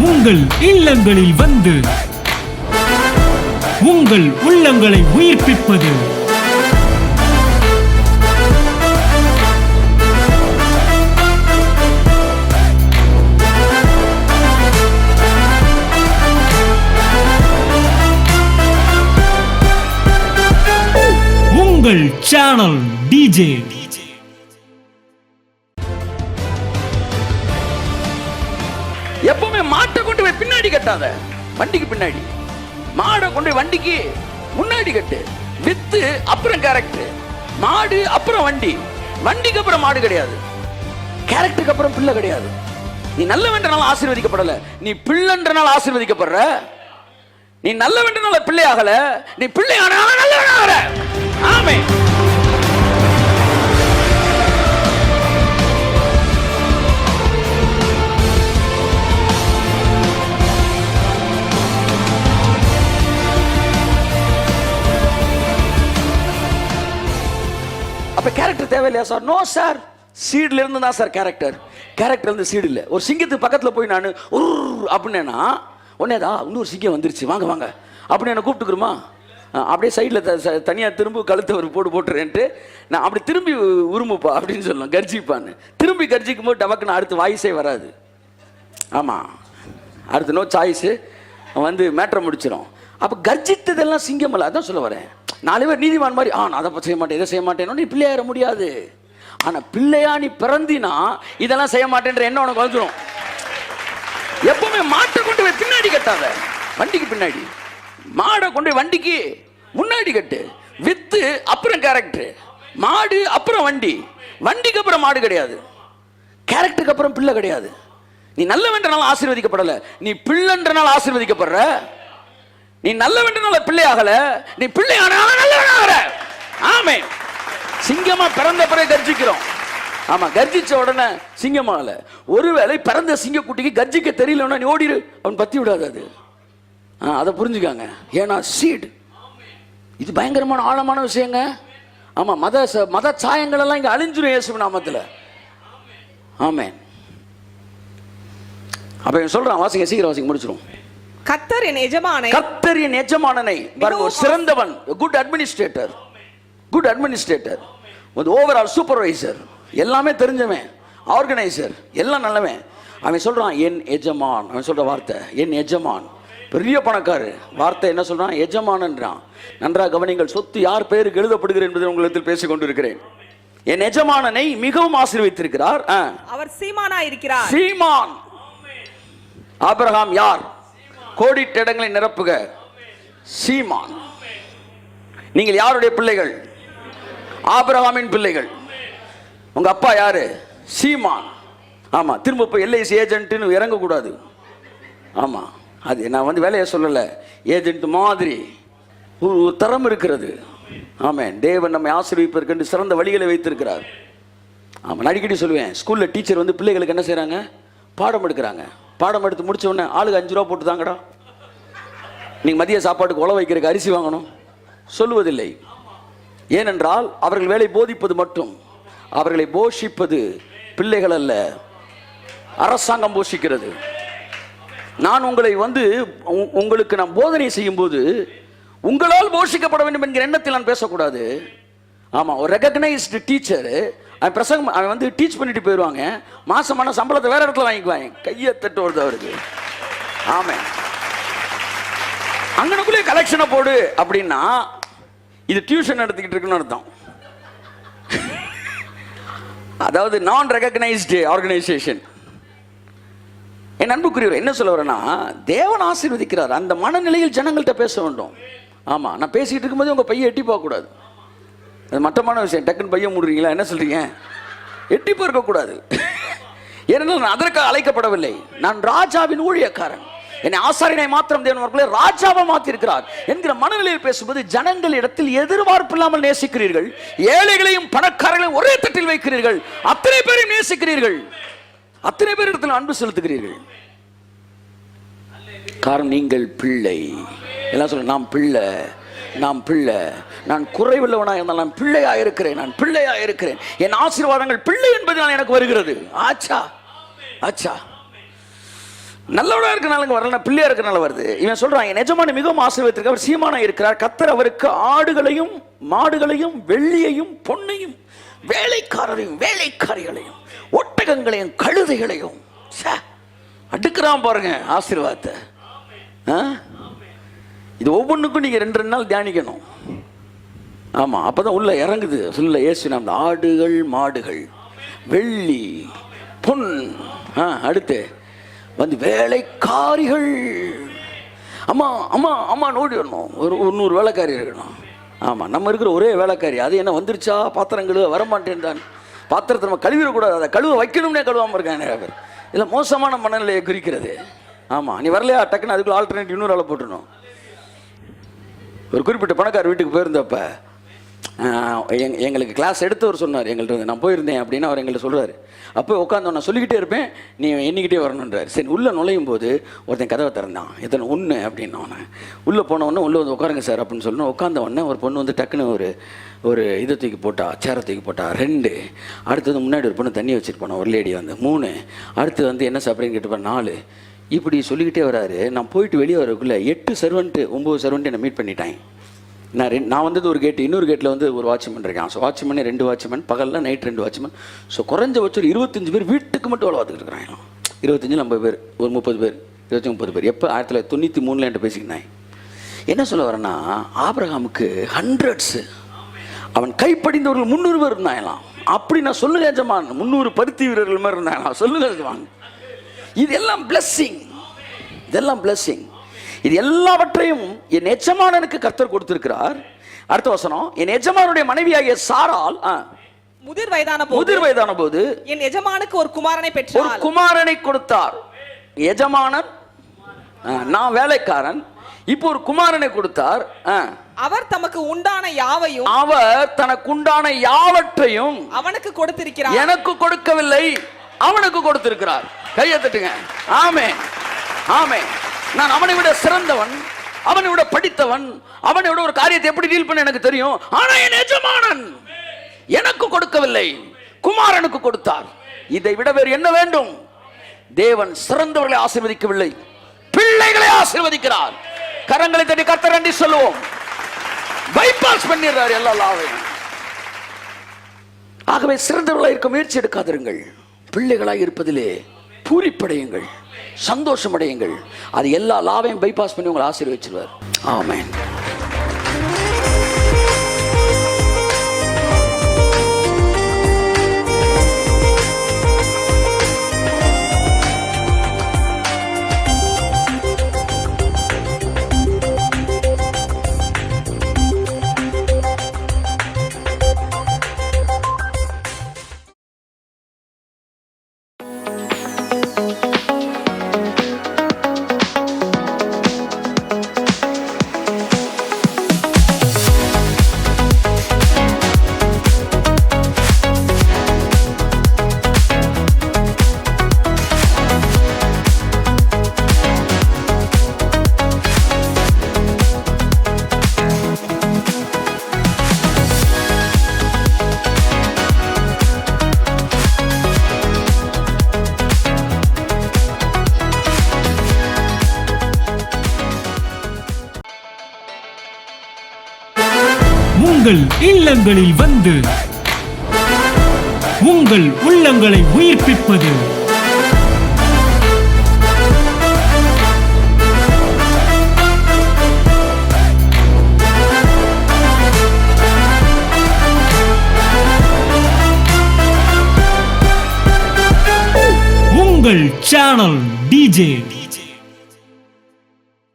உங்கள் இல்லங்களில் வந்து உங்கள் உள்ளங்களை உயிர்ப்பிப்பது உங்கள் சேனல் டிஜே. எப்பவுமே மாட்டை கொண்டு போய் பின்னாடி கட்டாத, வண்டிக்கு பின்னாடி. மாடை கொண்டு வண்டிக்கு முன்னாடி கட்டு. வித்து அப்புறம் கேரக்டர், மாடு அப்புறம் வண்டி, வண்டிக்கு அப்புறம் மாடு கிடையாது, கேரக்டருக்கு அப்புறம் பிள்ளை கிடையாது. நீ நல்லவென்றனால ஆசீர்வதிக்கப்படல, நீ பிள்ளைன்றனால ஆசீர்வதிக்கப்படுற. நீ நல்லவென்றனால பிள்ளை ஆகல, நீ பிள்ளை ஆனால நல்லவனாகற. ஆமென். அப்ப கேரக்டர் தேவையில்லையா சார்? No sir. சீட்ல இருந்து தான் சார் கேரக்டர். கேரக்டர் வந்து சீடு இல்லை. ஒரு சிங்கத்துக்கு பக்கத்தில் போய் நான் அப்படின்னா உடனேதா இன்னொரு சிங்கம் வந்துருச்சு, வாங்க வாங்க அப்படின்னு என்ன கூப்பிட்டுக்குருமா? அப்படியே சைடில் தனியாக திரும்ப கழுத்தை ஒரு போட்டுறேன்ட்டு நான் அப்படி திரும்பி உருமுப்பா அப்படின்னு சொல்லலாம், கர்ஜிப்பான்னு. திரும்பி கர்ஜிக்கும் போது டமக்குன்னு அடுத்து வாய்ஸே வராது. ஆமாம், அடுத்து நோ சாய்ஸு வந்து மேட்ரை முடிச்சிடும். அப்போ கர்ஜித்ததெல்லாம் சிங்கம் இல்லை, அதான் சொல்ல வரேன். 4 பேர் நீதிமான் மாதிரி நான் அதை செய்ய மாட்டேன், இதை செய்ய மாட்டேன்னு நீ பிள்ளையார முடியாது. ஆனால் பிள்ளையா நீ பிறந்தினா இதெல்லாம் செய்ய மாட்டேன்ற என்ன உனக்கு வந்துடும். எப்பவுமே மாட்டை கொண்டு போய் பின்னாடி கட்டாத, வண்டிக்கு பின்னாடி. மாடை கொண்டு வண்டிக்கு முன்னாடி கட்டு. வித்து அப்புறம் கேரக்டர், மாடு அப்புறம் வண்டி, வண்டிக்கு அப்புறம் மாடு கிடையாது, கேரக்டருக்கு அப்புறம் பிள்ளை கிடையாது. நீ நல்லவென்றனால ஆசீர்வதிக்கப்படல, நீ பிள்ளைன்றனால ஆசீர்வதிக்கப்படுற. நீ நல்லவென்றனால பிள்ளை ஆகல, நீ பிள்ளை ஆனால நல்லவனாகற. ஆமென். சிங்கமா பிறந்த பிறகு கர்ஜிக்கிறோம். ஆமா, கர்ஜிச்ச உடனே சிங்கமாகல. ஒருவேளை பிறந்த சிங்கக்குட்டிக்கு கர்ஜிக்க தெரியலன்னா நீ ஓடிடு, அவன் பத்தி விடாது. அது அதை புரிஞ்சுக்காங்க. ஏன்னா சீடு இது பயங்கரமான ஆழமான விஷயங்க. ஆமா, மத சாயங்கள் எல்லாம் இங்க அழிஞ்சிரும் இயேசு நாமத்துல. ஆமென். அப்ப சொல்றான், வாசிங்க, சீக்கிரம் வாசிங்க, முடிச்சிரும். கர்த்தர் என் எஜமானை, கர்த்தர் என் எஜமானனை, ஒரு சிறந்தவன், குட் அட்மினிஸ்ட்ரேட்டர், குட் அட்மினிஸ்ட்ரேட்டர், ஒரு ஓவரால் சூப்பர்வைசர், எல்லாமே தெரிஞ்சவன், ஆர்கனைசர், எல்லாம் நல்லவன். அவன் சொல்றான் என் எஜமான். அவன் சொல்ற வார்த்தை என் எஜமான். பெரிய பணக்காரு, வார்த்தை என்ன சொல்றான்? எஜமானன்றான். நன்றாக கவனிங்கள். சொத்து யார் பேருக்கு எழுதப்படுகிறது என்பதை உங்களிடத்தில் பேசிக் கொண்டிருக்கிறேன். என் எஜமானனை மிகவும் ஆசீர்வதித்திருக்கிறார். அவர் சீமானா இருக்கிறார். சீமான். ஆபிரகாம் யார்? கோடிட்ட இடங்களை நிரப்புக. சீமான். நீங்கள் யாருடைய பிள்ளைகள்? ஆபிரகாமின் பிள்ளைகள். உங்க அப்பா யாரு? சீமான். ஆமா, திரும்ப போய் எல்ஐசி ஏஜென்ட்னு இறங்கக்கூடாது. ஆமா, அது நான் வந்து வேலையை சொல்லலை, ஏஜென்ட் மாதிரி ஒரு தரம் இருக்கிறது. ஆமாம், தேவன் நம்மை ஆசீர்வதிப்பதற்கு சிறந்த வழிகளை வைத்திருக்கிறார். ஆமாம், நான் அடிக்கடி சொல்லுவேன், ஸ்கூலில் டீச்சர் வந்து பிள்ளைகளுக்கு என்ன செய்கிறாங்க? பாடம் எடுக்கிறாங்க. பாடம் எடுத்து முடிச்ச உடனே ஆளுக்கு 5 ரூபா போட்டு தாங்கடா, நீங்கள் மதிய சாப்பாட்டுக்கு உழ வைக்கிறதுக்கு அரிசி வாங்கணும் சொல்லுவதில்லை. ஏனென்றால் அவர்கள் வேலை போதிப்பது மட்டும், அவர்களை போஷிப்பது பிள்ளைகள் அல்ல, அரசாங்கம் போஷிக்கிறது. நான் உங்களை வந்து உங்களுக்கு நான் போதனை செய்யும் போது உங்களால் போஷிக்கப்பட வேண்டும் என்கிற எண்ணத்தில் நான் பேசக்கூடாது. ஆமாம், ஒரு ரெகக்னைஸ்டு டீச்சர் அவன் வந்து டீச் பண்ணிட்டு போயிடுவாங்க, மாசமான சம்பளத்தை வேற இடத்துல வாங்கிக்குவாங்க, கையை தட்டு வருது அவருக்கு. ஆமாம், அங்கனுக்குள்ளே கலெக்ஷனை போடு அப்படின்னா இது டியூஷன் எடுத்துக்கிட்டு இருக்குன்னு அர்த்தம். அதாவது நான் ரெகக்னைஸ்டு ஆர்கனைசேஷன். என் அன்புக்குரியவர் என்ன சொல்ல வரேன்னா, தேவன் ஆசீர்வதிக்கிறார். அந்த மனநிலையில் ஜனங்கள்கிட்ட பேச வேண்டும். ஆமாம், நான் பேசிக்கிட்டு இருக்கும்போது உங்கள் பையன் எட்டி பார்க்கக்கூடாது. அது மட்டமான விஷயம். டக்குன்னு பையன் மூடுறீங்களா, என்ன சொல்கிறீங்க? எட்டி பார்க்கக்கூடாது. ஏனென்றால் நான் அதற்காக அழைக்கப்படவில்லை. நான் ராஜாவின் ஊழியக்காரன். என்னை ஆசாரியனை மாத்திரம் தேவன் ராஜாவை மாற்றிருக்கிறார் என்கிற மனநிலையில் பேசும்போது ஜனங்கள் இடத்தில் எதிர்பார்ப்பு இல்லாமல் நேசிக்கிறீர்கள். ஏழைகளையும் பணக்காரர்களையும் ஒரே தட்டில் வைக்கிறீர்கள். அத்தனை பேரையும் நேசிக்கிறீர்கள். அத்தனை பேர் இடத்துல அன்பு செலுத்துகிறீர்கள். காரணம் நீங்கள் பிள்ளை. எல்லாம் சொல்ல, நாம் பிள்ளை, நாம் பிள்ளை. நான் குறைவுள்ளவனாக இருந்தால் நான் பிள்ளையாக இருக்கிறேன், நான் பிள்ளையாக இருக்கிறேன். என் ஆசீர்வாதங்கள் பிள்ளை என்பதனால் எனக்கு வருகிறது. ஆச்சா ஆச்சா. நல்லவனா இருக்கனால வரல, பிள்ளையா இருக்கனால வருது. இவன் சொல்றான், என் எஜமானி மிகவும் ஆசீர்வதித்திருக்க, அவர் சீமானா இருக்கிறார். கர்த்தர் அவருக்கு ஆடுகளையும் மாடுகளையும் வெள்ளியையும் பொன்னையும் வேலைக்காரரையும் வேலைக்காரிகளையும் ஒட்டகங்களையும் கழுதைகளையும் அடுக்கிறான் பாருங்க ஆசீர்வாதத்தை. இது ஒவ்வொன்றுக்கும் நீங்க 2 நாள் தியானிக்கணும். ஆமா, அப்பதான் உள்ள இறங்குது. சொல்ல இயேசு நாம் ஆடுகள் மாடுகள் வெள்ளி பொன், அடுத்து வந்து வேலைக்காரிகள். அம்மா அம்மா அம்மா ஓடி வரணும். ஒரு 100 வேலைக்காரி இருக்கணும். ஆமாம், நம்ம இருக்கிற ஒரே வேலைக்காரி அது என்ன வந்துருச்சா, பாத்திரம் கழுவ வரமாட்டேன் தான். பாத்திரத்தை நம்ம கழுவிடக்கூடாது, அதை கழுவ வைக்கணும்னே கழுவாமல் இருக்காங்க நிறைய பேர். இதில் மோசமான மனநிலையை குறிக்கிறது. ஆமாம், நீ வரலையா டக்குன்னு அதுக்குள்ள ஆல்டர்னேட்டிவ் இன்னொரு ஆளை போட்டுருணும். ஒரு குறிப்பிட்ட பணக்கார வீட்டுக்கு போயிருந்தப்ப எங்களுக்கு கிளாஸ் எடுத்தவர் சொன்னார், எங்கள்கிட்ட நான் போயிருந்தேன் அப்படின்னு அவர் எங்கள்கிட்ட சொல்கிறார். அப்போ உட்காந்து நான் சொல்லிக்கிட்டே இருப்பேன், நீ எண்ணிக்கிட்டே வரணுன்றார். சரி, உள்ளே நுழையும் போது ஒருத்தன் கதவை திறந்தான். எத்தனை 1 அப்படின்னு அவனை உள்ளே போனவொடனே உள்ளே வந்து உட்காருங்க சார் அப்படின்னு சொல்லணும். உட்காந்த உடனே ஒரு பொண்ணு வந்து டக்குன்னு ஒரு இதை தூக்கி போட்டா, சேரை தூக்கி போட்டா. 2 அடுத்தது முன்னாடி ஒரு பொண்ணு தண்ணி வச்சுட்டு போனோம், ஒரு லேடி வந்து 3 அடுத்து வந்து என்ன சாப்பிட்றீன்னு கேட்டுப்பா 4 இப்படி சொல்லிக்கிட்டே வராரு. நான் போயிட்டு வெளியே வரக்குள்ளே 8 சர்வெண்ட்டு 9 சர்வெண்ட்டு என்னை மீட் பண்ணிட்டாங்க. நான் வந்தது ஒரு கேட்டு, இன்னொரு கேட்டில் வந்து ஒரு வாட்ச்மேன் இருக்கான். ஸோ வாட்ச்மேனே 2 வாட்ச்மேன், பகலில் நைட் 2 வாட்ச்மேன். ஸோ குறைஞ்சபட்சம் 25 பேர் வீட்டுக்கு மட்டும் வேலை பார்த்துக்கிட்டு இருக்கிறாங்க. 25 50 பேர், ஒரு 30 பேர், 25 30 பேர். எப்போ 1993 என்கிட்ட பேசிக்கினாங்க. என்ன சொல்ல வரேன்னா, ஆபிரகாமுக்கு ஹண்ட்ரட்ஸு, அவன் கைப்படிந்தவர்கள் 300 பேர் இருந்தாங்களாம். அப்படி நான் சொல்லுங்க எஜமான், 300 பருத்தி வீரர்கள் மாதிரி இருந்தாங்களாம். சொல்லுங்க எஜமான், இதெல்லாம் பிளஸ்ஸிங், இதெல்லாம் பிளஸ்ஸிங். இது எல்லாவற்றையும் என் எஜமானனுக்கு கர்த்தர் கொடுத்திருக்கிறார். அடுத்த வசனம், என் எஜமானுடைய மனைவியாகிய சாரால் முதிர் வயதான போது என் எஜமானுக்கு ஒரு குமாரனை பெற்றாள். ஒரு குமாரனை கொடுத்தார். எஜமானன், நான் வேலைக்காரன், இப்போ ஒரு குமாரனை கொடுத்தார். அவர் தமக்கு உண்டான யாவையும், அவர் தனக்கு உண்டான யாவற்றையும் அவனுக்கு கொடுத்திருக்கிறார். எனக்கு கொடுக்கவில்லை, அவனுக்கு கொடுத்திருக்கிறார். கையை தட்டுங்க. ஆமென், ஆமென். நான் அவனை விட சிறந்தவன், அவனை விட படித்தவன், அவனை விட ஒரு காரியத்தை எப்படி டீல் பண்ண எனக்கு தெரியும். ஆனா என் எஜமானன் எனக்கு கொடுக்கவில்லை, குமாரனுக்கு கொடுத்தார். இதை விட வேறு என்ன வேண்டும்? தேவன் சிறந்தவர்களை ஆசீர்வதிக்கவில்லை, பிள்ளைகளை ஆசீர்வதிக்கிறார். கரங்களை தட்டி கர்த்தர் நன்றி சொல்லுவோம். பைபாஸ் பண்ணிடுறார் எல்லா லாவையும். ஆகவே சிறந்தவர்களாக இருக்க முயற்சி எடுக்காதிருங்கள். பிள்ளைகளாக இருப்பதிலே பூரிப்படையுங்கள், சந்தோஷம் அடையுங்கள். அது எல்லா லாவையும் பைபாஸ் பண்ணி உங்களை ஆசீர்வதிச்சிருவார். ஆமென். உங்கள் இல்லங்களில் வந்து உங்கள் உள்ளங்களை உயிர்ப்பிப்பது உங்கள் சேனல் டிஜே.